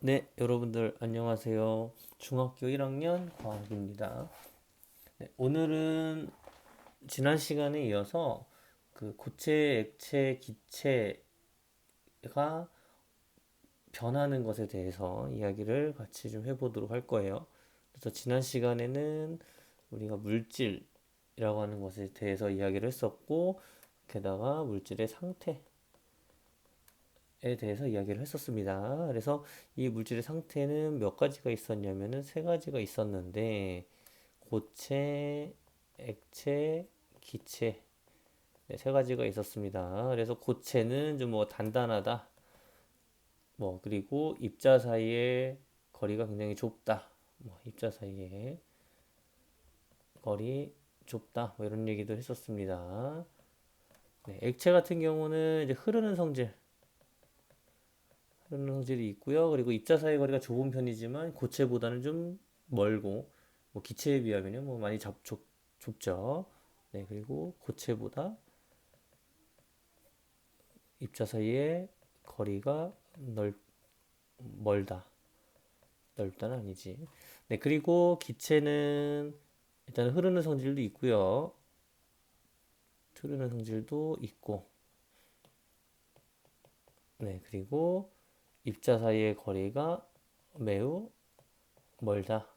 네, 여러분들 안녕하세요. 중학교 1학년 과학입니다. 네, 오늘은 지난 시간에 이어서 그 고체, 액체, 기체가 변하는 것에 대해서 이야기를 같이 좀 해보도록 할 거예요. 그래서 지난 시간에는 우리가 물질이라고 하는 것에 대해서 이야기를 했었고, 게다가 물질의 상태, 에 대해서 이야기를 했었습니다. 그래서 이 물질의 상태는 몇 가지가 있었냐면은 세 가지가 있었는데 고체, 액체, 기체 네, 세 가지가 있었습니다. 그래서 고체는 좀 뭐 단단하다, 뭐 그리고 입자 사이의 거리가 굉장히 좁다, 뭐 입자 사이의 거리 좁다, 뭐 이런 얘기도 했었습니다. 네, 액체 같은 경우는 이제 흐르는 성질이 있고요. 그리고 입자 사이 거리가 좁은 편이지만 고체보다는 좀 멀고 뭐 기체에 비하면요 뭐 많이 좁죠. 네, 그리고 고체보다 입자 사이의 거리가 멀다. 넓다는 아니지. 네, 그리고 기체는 일단 흐르는 성질도 있고요. 흐르는 성질도 있고, 네, 그리고 입자 사이의 거리가 매우 멀다.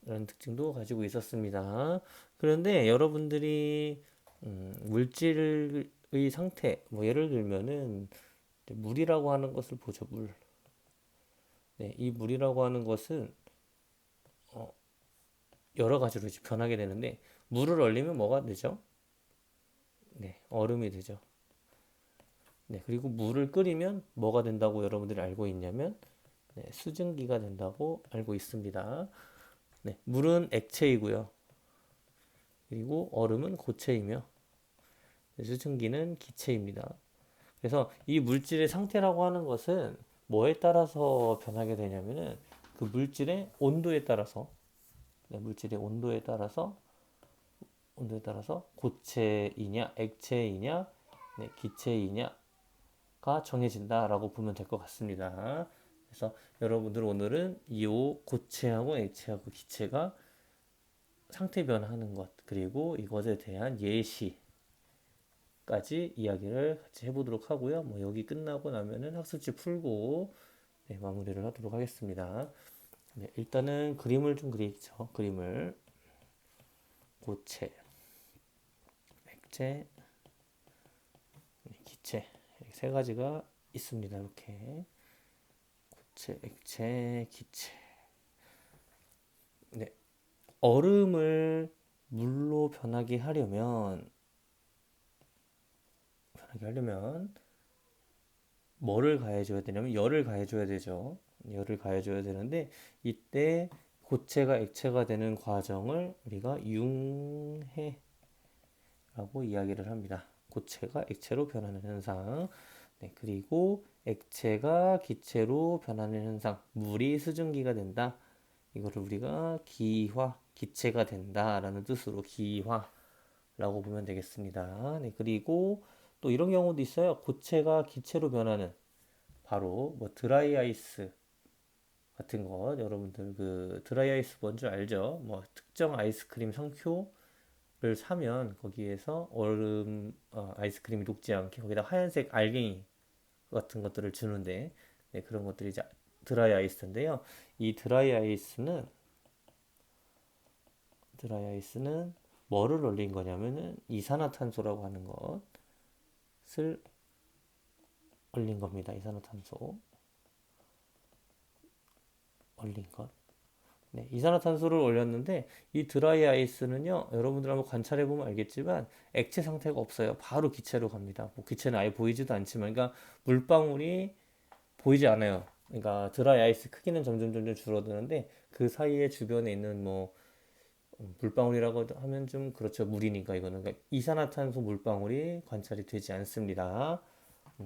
이런 특징도 가지고 있었습니다. 그런데 여러분들이 물질의 상태, 뭐 예를 들면은 물이라고 하는 것을 보죠, 물. 네, 이 물이라고 하는 것은 여러 가지로 이제 변하게 되는데 물을 얼리면 뭐가 되죠? 네, 얼음이 되죠. 네, 그리고 물을 끓이면 뭐가 된다고 여러분들이 알고 있냐면 네, 수증기가 된다고 알고 있습니다. 네, 물은 액체이고요. 그리고 얼음은 고체이며 수증기는 기체입니다. 그래서 이 물질의 상태라고 하는 것은 뭐에 따라서 변하게 되냐면은 그 물질의 온도에 따라서 네, 물질의 온도에 따라서 고체이냐 액체이냐 네, 기체이냐가 정해진다라고 보면 될 것 같습니다. 그래서 여러분들 오늘은 이 고체하고 액체하고 기체가 상태 변하는 것 그리고 이것에 대한 예시 까지 이야기를 같이 해보도록 하고요. 뭐 여기 끝나고 나면은 학습지 풀고 네, 마무리를 하도록 하겠습니다. 네, 일단은 그림을 좀 그리죠. 그림을 고체, 액체, 기체 이렇게 세 가지가 있습니다. 이렇게 고체, 액체, 기체. 네, 얼음을 물로 변하게 하려면 뭐를 가해줘야 되냐면 열을 가해줘야 되죠. 열을 가해줘야 되는데 이때 고체가 액체가 되는 과정을 우리가 융해라고 이야기를 합니다. 고체가 액체로 변하는 현상. 네, 그리고 액체가 기체로 변하는 현상. 물이 수증기가 된다. 이거를 우리가 기화, 기체가 된다라는 뜻으로 기화라고 보면 되겠습니다. 네, 그리고 또 이런 경우도 있어요. 고체가 기체로 변하는 바로 뭐 드라이 아이스 같은 것 여러분들 그 드라이 아이스 뭔지 알죠? 뭐 특정 아이스크림 상표를 사면 거기에서 아이스크림이 녹지 않게 거기다 하얀색 알갱이 같은 것들을 주는데 네, 그런 것들이 이제 드라이 아이스인데요. 이 드라이 아이스는 뭐를 올린 거냐면은 이산화탄소라고 하는 것을 올린 겁니다. 이산화탄소 올린 것. 네, 이산화탄소를 올렸는데 이 드라이 아이스는요, 여러분들 한번 관찰해 보면 알겠지만 액체 상태가 없어요. 바로 기체로 갑니다. 뭐 기체는 아예 보이지도 않지만, 그러니까 물방울이 보이지 않아요. 그러니까 드라이 아이스 크기는 점점 줄어드는데 그 사이에 주변에 있는 뭐 물방울이라고 하면 좀 그렇죠. 물이니까 이거는 그러니까 이산화탄소 물방울이 관찰이 되지 않습니다.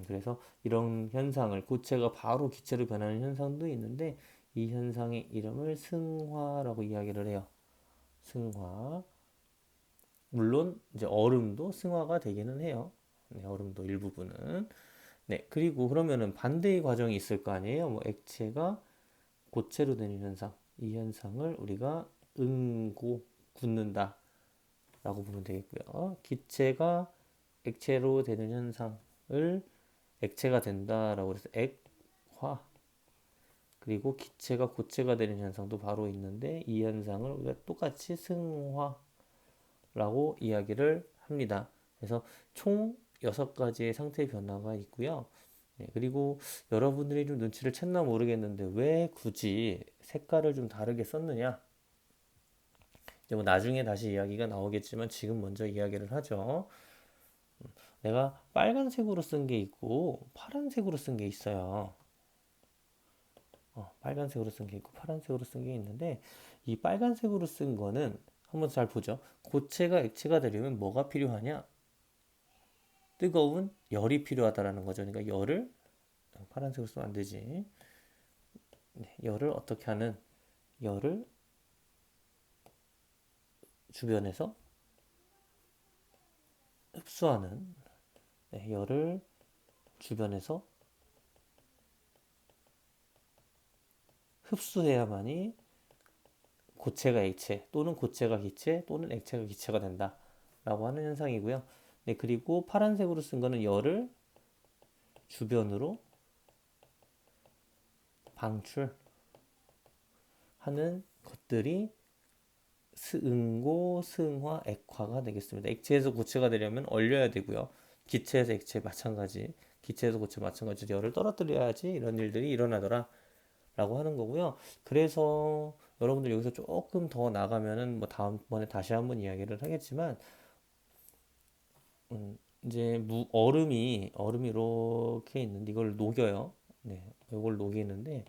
그래서 이런 현상을 고체가 바로 기체로 변하는 현상도 있는데 이 현상의 이름을 승화라고 이야기를 해요. 승화. 물론 이제 얼음도 승화가 되기는 해요. 네, 얼음도 일부분은. 네, 그리고 그러면은 반대의 과정이 있을 거 아니에요? 뭐 액체가 고체로 되는 현상. 이 현상을 우리가 응고 굳는다 라고 보면 되겠고요. 기체가 액체로 되는 현상을 액체가 된다라고 해서 액화. 그리고 기체가 고체가 되는 현상도 바로 있는데 이 현상을 우리가 똑같이 승화라고 이야기를 합니다. 그래서 총 6가지의 상태 변화가 있고요. 네, 그리고 여러분들이 좀 눈치를 챘나 모르겠는데 왜 굳이 색깔을 좀 다르게 썼느냐? 이제 뭐 나중에 다시 이야기가 나오겠지만 지금 먼저 이야기를 하죠. 내가 빨간색으로 쓴 게 있고 파란색으로 쓴 게 있어요. 빨간색으로 쓴 게 있고 파란색으로 쓴 게 있는데 이 빨간색으로 쓴 거는 한번 잘 보죠. 고체가 액체가 되려면 뭐가 필요하냐? 뜨거운 열이 필요하다라는 거죠. 그러니까 열을 파란색으로 쓰면 안 되지. 네, 열을 어떻게 하는 열을 주변에서 흡수하는 네, 열을 주변에서 흡수해야만이 고체가 액체 또는 고체가 기체 또는 액체가 기체가 된다라고 하는 현상이고요. 네, 그리고 파란색으로 쓴 거는 열을 주변으로 방출하는 것들이 스응고, 스응화, 액화가 되겠습니다. 액체에서 고체가 되려면 얼려야 되고요. 기체에서 액체 마찬가지, 기체에서 고체 마찬가지 열을 떨어뜨려야지 이런 일들이 일어나더라 라고 하는 거고요. 그래서 여러분들 여기서 조금 더 나가면은 뭐 다음번에 다시 한번 이야기를 하겠지만 이제 얼음이 이렇게 있는데 이걸 녹여요. 네, 이걸 녹이는데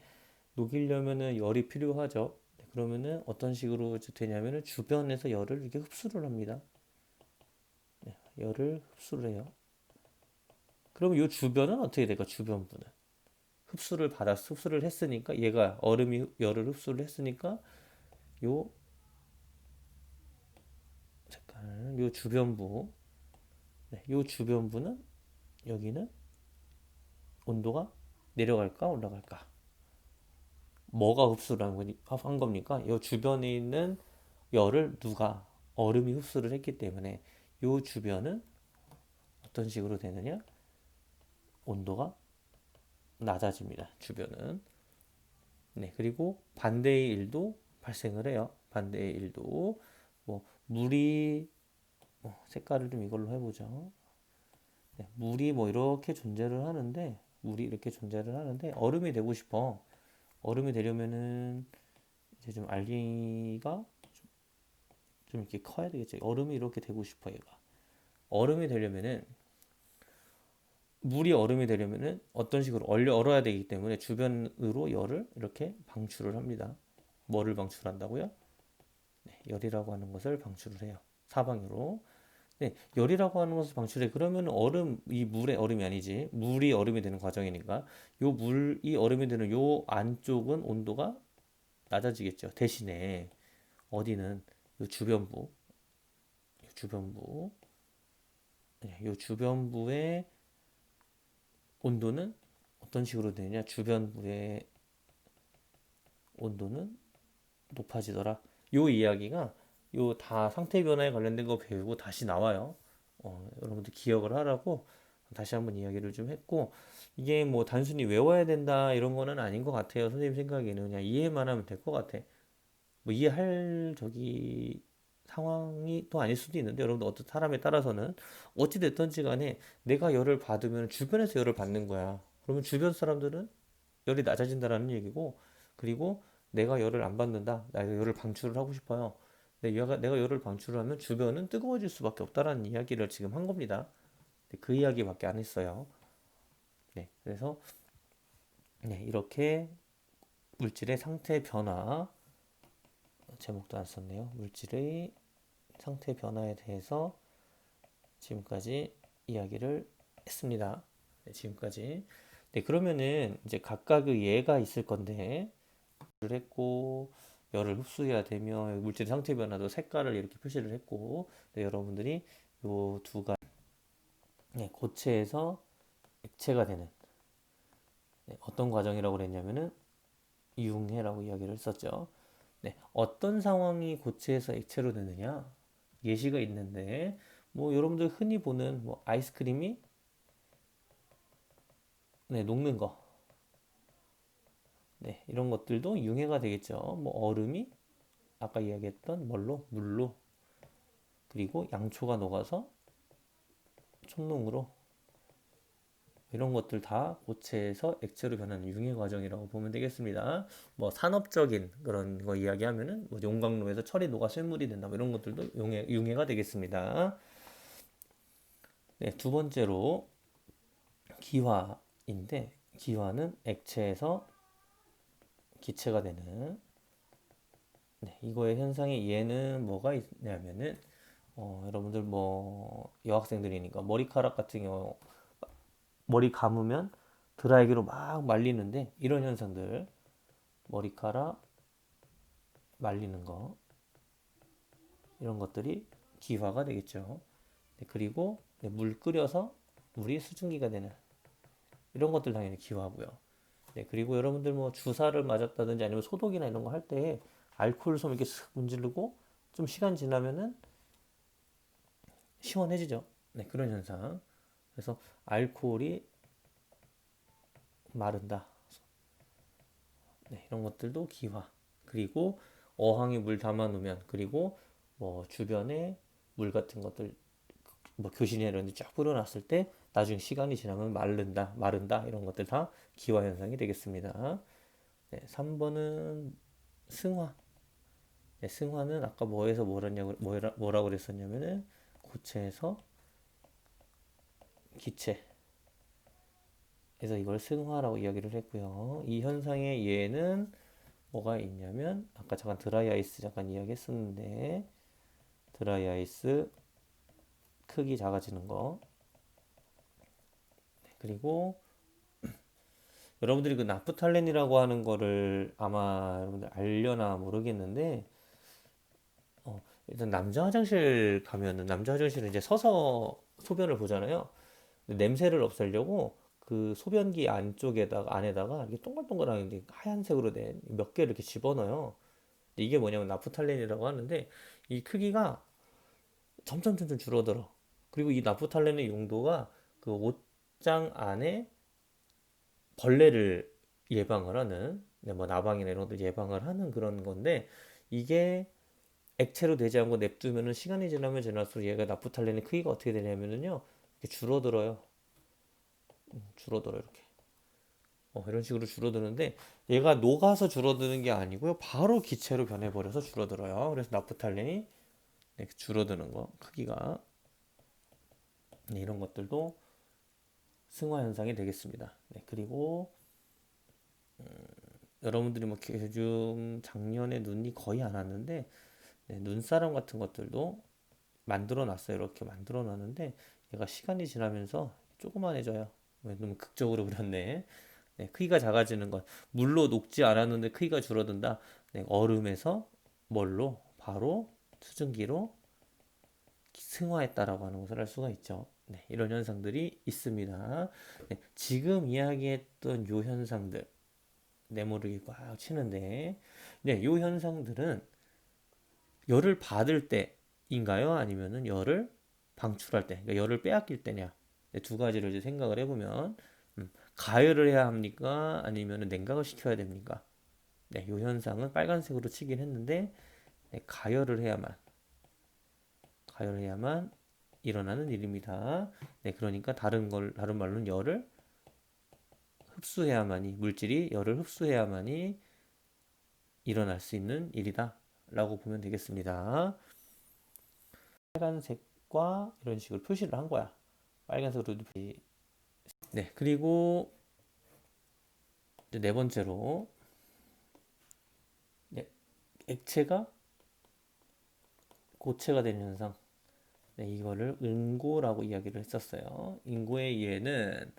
녹이려면은 열이 필요하죠. 네, 그러면은 어떤 식으로 되냐면은 주변에서 열을 이렇게 흡수를 합니다. 네, 열을 흡수를 해요. 그러면 이 주변은 어떻게 될까? 주변부는 흡수를 했으니까 얘가 얼음이 열을 흡수를 했으니까 요 색깔, 요 주변부, 네, 요 주변부는 여기는 온도가 내려갈까 올라갈까? 뭐가 흡수를 한 겁니까? 이 주변에 있는 열을 누가 얼음이 흡수를 했기 때문에 이 주변은 어떤 식으로 되느냐? 온도가 낮아집니다. 주변은. 네, 그리고 반대의 일도 발생을 해요. 반대의 일도 뭐 물이 색깔을 좀 이걸로 해보죠. 네, 물이 뭐 이렇게 존재를 하는데 물이 이렇게 존재를 하는데 얼음이 되고 싶어. 얼음이 되려면은 이제 좀 알갱이가 좀 이렇게 커야 되겠지. 얼음이 이렇게 되고 싶어 얘가. 얼음이 되려면은 물이 얼음이 되려면은 어떤 식으로 얼어야 되기 때문에 주변으로 열을 이렇게 방출을 합니다. 뭐를 방출한다고요? 네, 열이라고 하는 것을 방출을 해요. 사방으로. 네, 열이라고 하는 것을 방출해. 그러면 이 물의 얼음이 아니지. 물이 얼음이 되는 과정이니까 요 물이 얼음이 되는 요 안쪽은 온도가 낮아지겠죠. 대신에 어디는 요 주변부, 네, 요 주변부의 온도는 어떤 식으로 되냐? 주변부의 온도는 높아지더라. 요 이야기가 요 다 상태 변화에 관련된 거 배우고 다시 나와요. 여러분들 기억을 하라고 다시 한번 이야기를 좀 했고 이게 뭐 단순히 외워야 된다 이런 거는 아닌 것 같아요. 선생님 생각에는 그냥 이해만 하면 될 것 같아. 뭐 이해할 상황이 또 아닐 수도 있는데 여러분들 어떤 사람에 따라서는 어찌 됐든지 간에 내가 열을 받으면 주변에서 열을 받는 거야. 그러면 주변 사람들은 열이 낮아진다라는 얘기고 그리고 내가 열을 안 받는다. 나 열을 방출을 하고 싶어요. 내가 열을 방출하면 주변은 뜨거워질 수밖에 없다라는 이야기를 지금 한 겁니다. 그 이야기밖에 안 했어요. 네, 그래서 네, 이렇게 물질의 상태 변화 제목도 안 썼네요. 물질의 상태 변화에 대해서 지금까지 이야기를 했습니다. 네, 지금까지. 네, 그러면은 이제 각각의 예가 있을 건데, 를 했고, 열을 흡수해야 되며, 물질 상태 변화도 색깔을 이렇게 표시를 했고, 네, 여러분들이 요 두 가지, 네, 고체에서 액체가 되는 네, 어떤 과정이라고 그랬냐면은 융해라고 이야기를 했었죠. 네, 어떤 상황이 고체에서 액체로 되느냐 예시가 있는데 뭐 여러분들 흔히 보는 뭐 아이스크림이 네, 녹는 거 네, 이런 것들도 융해가 되겠죠. 뭐 얼음이 아까 이야기했던 뭘로 물로 그리고 양초가 녹아서 촛농으로 이런 것들 다 고체에서 액체로 변하는 융해 과정이라고 보면 되겠습니다. 뭐 산업적인 그런 거 이야기하면은 뭐 용광로에서 철이 녹아 쇠물이 된다. 뭐 이런 것들도 융해가 되겠습니다. 네, 두 번째로 기화인데 기화는 액체에서 기체가 되는 네, 이거의 현상의 예는 뭐가 있냐면은 여러분들 뭐 여학생들이니까 머리카락 같은 경우 머리 감으면 드라이기로 막 말리는데 이런 현상들 머리카락 말리는 거 이런 것들이 기화가 되겠죠. 네, 그리고 물 끓여서 물이 수증기가 되는 이런 것들 당연히 기화고요. 네, 그리고 여러분들 뭐 주사를 맞았다든지 아니면 소독이나 이런 거 할 때 알코올 솜 이렇게 쓱 문지르고 좀 시간 지나면은 시원해지죠. 네, 그런 현상. 그래서 알코올이 마른다. 네, 이런 것들도 기화. 그리고 어항에 물 담아 놓으면 그리고 뭐 주변에 물 같은 것들 뭐 교신이나 이런 데 쫙 뿌려놨을 때 나중에 시간이 지나면 마른다 이런 것들 다 기화 현상이 되겠습니다. 네, 3번은 승화. 네, 승화는 아까 뭐에서 뭐라고 그랬었냐면은 고체에서 기체. 그래서 이걸 승화라고 이야기를 했고요. 이 현상의 예는 뭐가 있냐면 아까 잠깐 드라이 아이스 잠깐 이야기했었는데 드라이 아이스 크기 작아지는 거. 그리고 여러분들이 그 나프탈렌이라고 하는 거를 아마 여러분들 알려나 모르겠는데 일단 남자 화장실 가면은 남자 화장실은 이제 서서 소변을 보잖아요. 근데 냄새를 없애려고 그 소변기 안에다가 이렇게 동글동글한 게 하얀색으로 된 몇 개 이렇게 집어넣어요. 이게 뭐냐면 나프탈렌이라고 하는데 이 크기가 점점 줄어들어. 그리고 이 나프탈렌의 용도가 그 옷장 안에 벌레를 예방을 하는 네, 뭐 나방이나 이런 것들 예방을 하는 그런 건데 이게 액체로 되지 않고 냅두면은 시간이 지나면 지날수록 얘가 나프탈렌의 크기가 어떻게 되냐면은요 이렇게 줄어들어요. 줄어들어 이렇게. 이런 식으로 줄어드는데 얘가 녹아서 줄어드는 게 아니고요. 바로 기체로 변해버려서 줄어들어요. 그래서 나프탈렌이 네, 줄어드는 거 크기가 네, 이런 것들도 승화 현상이 되겠습니다. 네, 그리고 여러분들이 뭐 요즘 작년에 눈이 거의 안 왔는데 네, 눈사람 같은 것들도 만들어 놨어요. 이렇게 만들어 놨는데 얘가 시간이 지나면서 조그만해져요. 너무 극적으로 그렸네. 네, 크기가 작아지는 것. 물로 녹지 않았는데 크기가 줄어든다. 네, 얼음에서 뭘로? 바로 수증기로 승화했다라고 하는 것을 알 수가 있죠. 네, 이런 현상들이 있습니다. 네, 지금 이야기했던 요 현상들 네모르게 꽉 치는데 네, 요 현상들은 열을 받을 때인가요? 아니면은 열을 방출할 때, 그러니까 열을 빼앗길 때냐? 네, 두 가지를 이제 생각을 해보면 가열을 해야 합니까? 아니면은 냉각을 시켜야 됩니까? 네, 요 현상은 빨간색으로 치긴 했는데 네, 가열해야만 일어나는 일입니다. 네, 그러니까 다른 말로는 열을 흡수해야만이 물질이 열을 흡수해야만이 일어날 수 있는 일이다. 라고 보면 되겠습니다. 빨간색과 이런 식으로 표시를 한 거야. 빨간색으로 표시. 네, 그리고 이제 네 번째로 네, 액체가 고체가 되는 현상. 네, 이거를 응고라고 이야기를 했었어요. 응고의 예는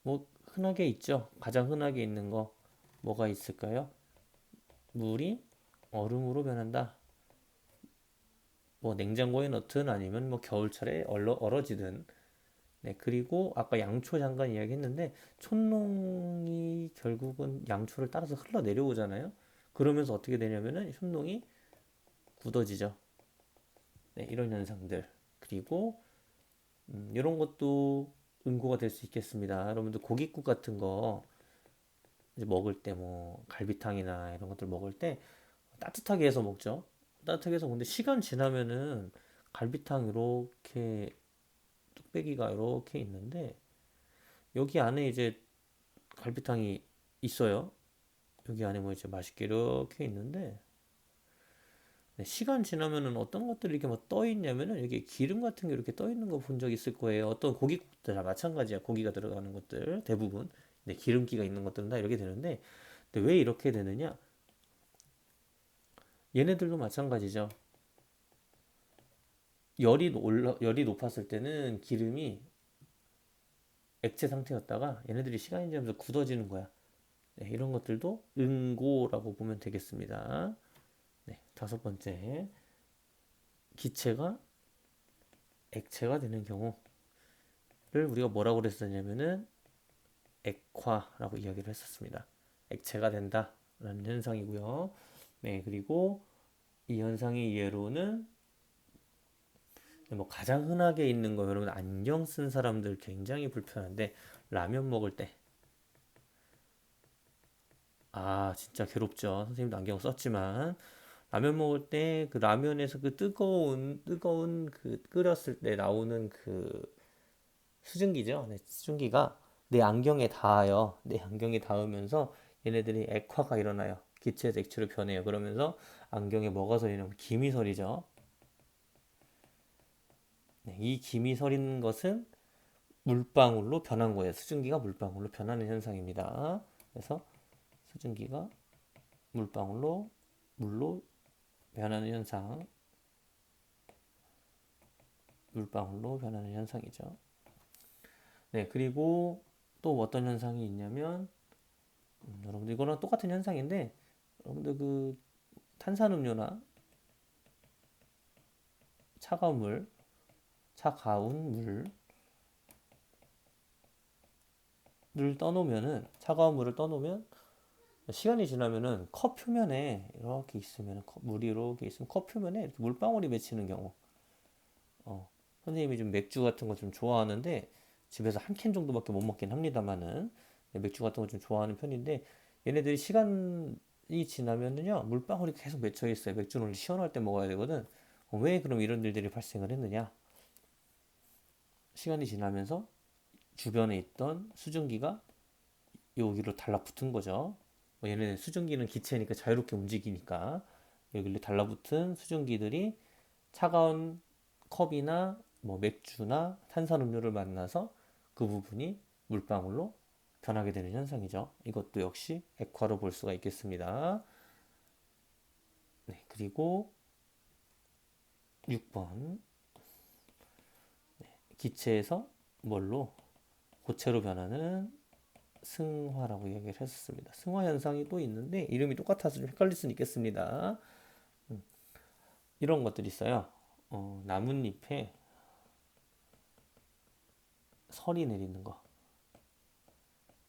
뭐 흔하게 있죠. 가장 흔하게 있는 거 뭐가 있을까요? 물이 얼음으로 변한다. 뭐 냉장고에 넣든 아니면 뭐 겨울철에 얼어지든 네, 그리고 아까 양초 잠깐 이야기했는데 촛농이 결국은 양초를 따라서 흘러 내려오잖아요. 그러면서 어떻게 되냐면은 촛농이 굳어지죠. 네, 이런 현상들. 그리고 이런 것도 응고가 될 수 있겠습니다. 여러분들 고깃국 같은 거 이제 먹을 때 뭐 갈비탕이나 이런 것들 먹을 때 따뜻하게 해서 먹죠. 따뜻하게 해서 근데 시간 지나면은 갈비탕 이렇게 뚝배기가 이렇게 있는데 여기 안에 이제 갈비탕이 있어요. 여기 안에 뭐 이제 맛있게 이렇게 있는데 네, 시간 지나면은 어떤 것들이 이렇게 막 떠 있냐면은 여기 기름 같은 게 이렇게 떠 있는 거 본 적 있을 거예요. 어떤 고깃국도 다 마찬가지야. 고기가 들어가는 것들 대부분 네, 기름기가 있는 것들은 다 이렇게 되는데 근데 왜 이렇게 되느냐? 얘네들도 마찬가지죠. 열이 높았을 때는 기름이 액체 상태였다가 얘네들이 시간이 지나면서 굳어지는 거야. 네, 이런 것들도 응고라고 보면 되겠습니다. 네, 다섯 번째, 기체가 액체가 되는 경우를 우리가 뭐라고 그랬었냐면은 액화라고 이야기를 했었습니다. 액체가 된다라는 현상이고요. 네, 그리고 이 현상의 예로는 뭐 가장 흔하게 있는 거 여러분 안경 쓴 사람들 굉장히 불편한데 라면 먹을 때 진짜 괴롭죠. 선생님도 안경 썼지만 라면 먹을 때 그 라면에서 그 뜨거운 그 끓였을 때 나오는 그 수증기죠. 네, 수증기가 내 안경에 닿아요. 내 안경에 닿으면서 얘네들이 액화가 일어나요. 기체에서 액체로 변해요. 그러면서 안경에 뭐가 서리냐면 김이 서리죠. 네, 이 김이 서리는 것은 물방울로 변한 거예요. 수증기가 물방울로 변하는 현상입니다. 그래서 수증기가 물방울로 물로 변하는 현상, 물방울로 변하는 현상이죠. 네, 그리고 또 어떤 현상이 있냐면 여러분들 이거랑 똑같은 현상인데 여러분들 그 탄산음료나 차가운 물, 차가운 물을 떠놓으면은 차가운 물을 떠놓으면 시간이 지나면은 컵 표면에 이렇게 있으면 물이 이렇게 있으면 컵 표면에 이렇게 물방울이 맺히는 경우. 어, 선생님이 좀 맥주 같은 거 좀 좋아하는데 집에서 한 캔 정도밖에 못 먹긴 합니다만은 맥주 같은 거 좀 좋아하는 편인데 얘네들이 시간이 지나면은요 물방울이 계속 맺혀 있어요. 맥주는 원래 시원할 때 먹어야 되거든. 왜 그럼 이런 일들이 발생을 했느냐? 시간이 지나면서 주변에 있던 수증기가 여기로 달라붙은 거죠. 얘네 수증기는 기체니까 자유롭게 움직이니까 여기로 달라붙은 수증기들이 차가운 컵이나 뭐 맥주나 탄산음료를 만나서 그 부분이 물방울로 변하게 되는 현상이죠. 이것도 역시 액화로 볼 수가 있겠습니다. 네, 그리고 6번 기체에서 뭘로 고체로 변하는 승화라고 이야기를 했었습니다. 승화 현상이 또 있는데 이름이 똑같아서 좀 헷갈릴 수는 있겠습니다. 이런 것들이 있어요. 나뭇잎에 설이 내리는 거.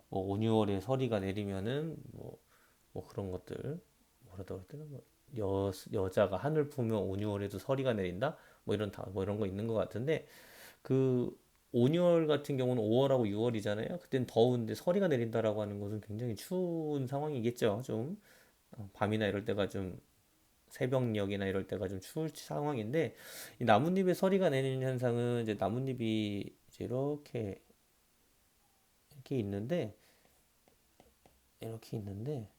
뭐 5, 6월에 서리가 내리면은 뭐 그런 것들 뭐라고 할 때는 뭐 여자가 하늘 보며 5, 6월에도 서리가 내린다. 뭐 이런 거 있는 것 같은데 그 5, 6월 같은 경우는 5월하고 6월이잖아요. 그땐 더운데 서리가 내린다라고 하는 것은 굉장히 추운 상황이겠죠. 좀 밤이나 이럴 때가 좀 새벽녘이나 이럴 때가 좀 추울 상황인데 이 나뭇잎에 서리가 내리는 현상은 이제 나뭇잎이 이제 이렇게 있는데 이렇게 있는데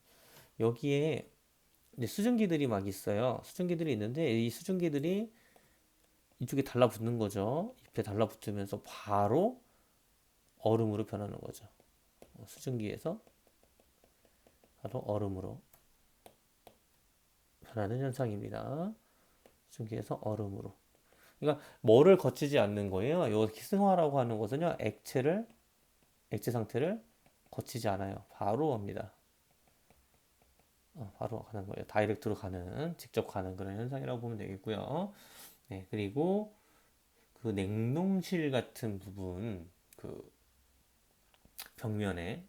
여기에 이제 수증기들이 막 있어요. 수증기들이 있는데 이 수증기들이 이쪽에 달라붙는 거죠. 잎에 달라붙으면서 바로 얼음으로 변하는 거죠. 수증기에서 바로 얼음으로 변하는 현상입니다. 수증기에서 얼음으로. 그러니까 뭐를 거치지 않는 거예요. 요 희승화라고 하는 것은요. 액체 상태를 거치지 않아요. 바로 합니다. 바로 가는 거예요. 다이렉트로 가는, 직접 가는 그런 현상이라고 보면 되겠고요. 네, 그리고 그 냉동실 같은 부분, 그 벽면에,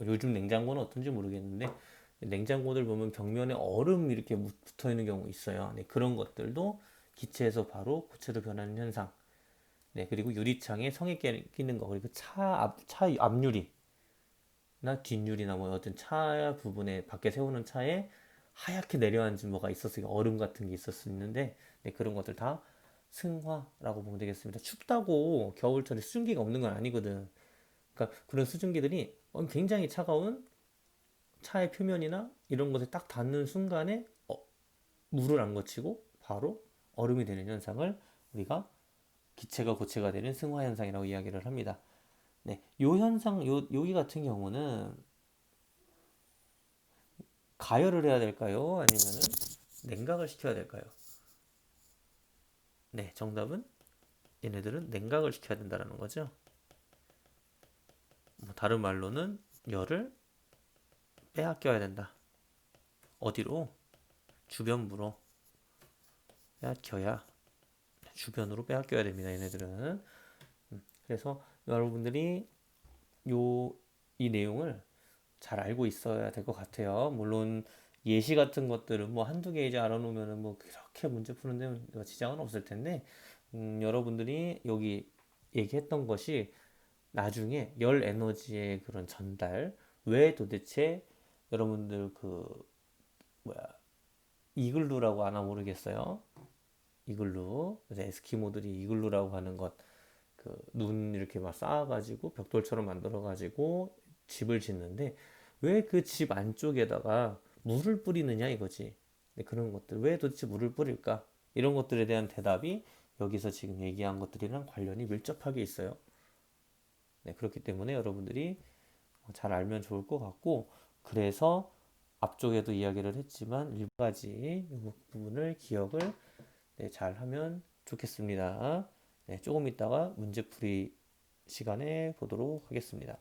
요즘 냉장고는 어떤지 모르겠는데 냉장고들 보면 벽면에 얼음 이렇게 붙어 있는 경우 있어요. 네, 그런 것들도 기체에서 바로 고체로 변하는 현상. 네, 그리고 유리창에 성에 끼는 거, 그리고 차 앞유리나 뒷유리나 뭐 어떤 차 부분에 밖에 세우는 차에 하얗게 내려앉은 뭐가 있었어요. 얼음 같은 게 있었는데, 네, 그런 것들 다 승화라고 보면 되겠습니다. 춥다고 겨울철에 수증기가 없는 건 아니거든. 그러니까 그런 수증기들이 굉장히 차가운 차의 표면이나 이런 것에 딱 닿는 순간에 물을 안 거치고 바로 얼음이 되는 현상을 우리가 기체가 고체가 되는 승화 현상이라고 이야기를 합니다. 네, 요 현상, 여기 같은 경우는 가열을 해야 될까요? 아니면은 냉각을 시켜야 될까요? 네, 정답은 얘네들은 냉각을 시켜야 된다는 거죠. 뭐 다른 말로는 열을 빼앗겨야 된다. 어디로? 주변부로 빼앗겨야, 주변으로 빼앗겨야 됩니다. 얘네들은. 그래서 여러분들이 요 이 내용을 잘 알고 있어야 될 것 같아요. 물론 예시 같은 것들은 뭐 한두 개 이제 알아놓으면은 뭐 그렇게 문제 푸는데 뭐 지장은 없을 텐데, 여러분들이 여기 얘기했던 것이 나중에 열 에너지의 그런 전달, 왜 도대체 여러분들 그 뭐야 이글루라고 아나 모르겠어요. 이글루, 이제 에스키모들이 이글루라고 하는 것, 그 눈 이렇게 막 쌓아가지고 벽돌처럼 만들어가지고 집을 짓는데 왜 그 집 안쪽에다가 물을 뿌리느냐 이거지. 근데 그런 것들 왜 도대체 물을 뿌릴까? 이런 것들에 대한 대답이 여기서 지금 얘기한 것들이랑 관련이 밀접하게 있어요. 네, 그렇기 때문에 여러분들이 잘 알면 좋을 것 같고, 그래서 앞쪽에도 이야기를 했지만 일부 가지 이 부분을 기억을, 네, 잘 하면 좋겠습니다. 네, 조금 있다가 문제풀이 시간에 보도록 하겠습니다.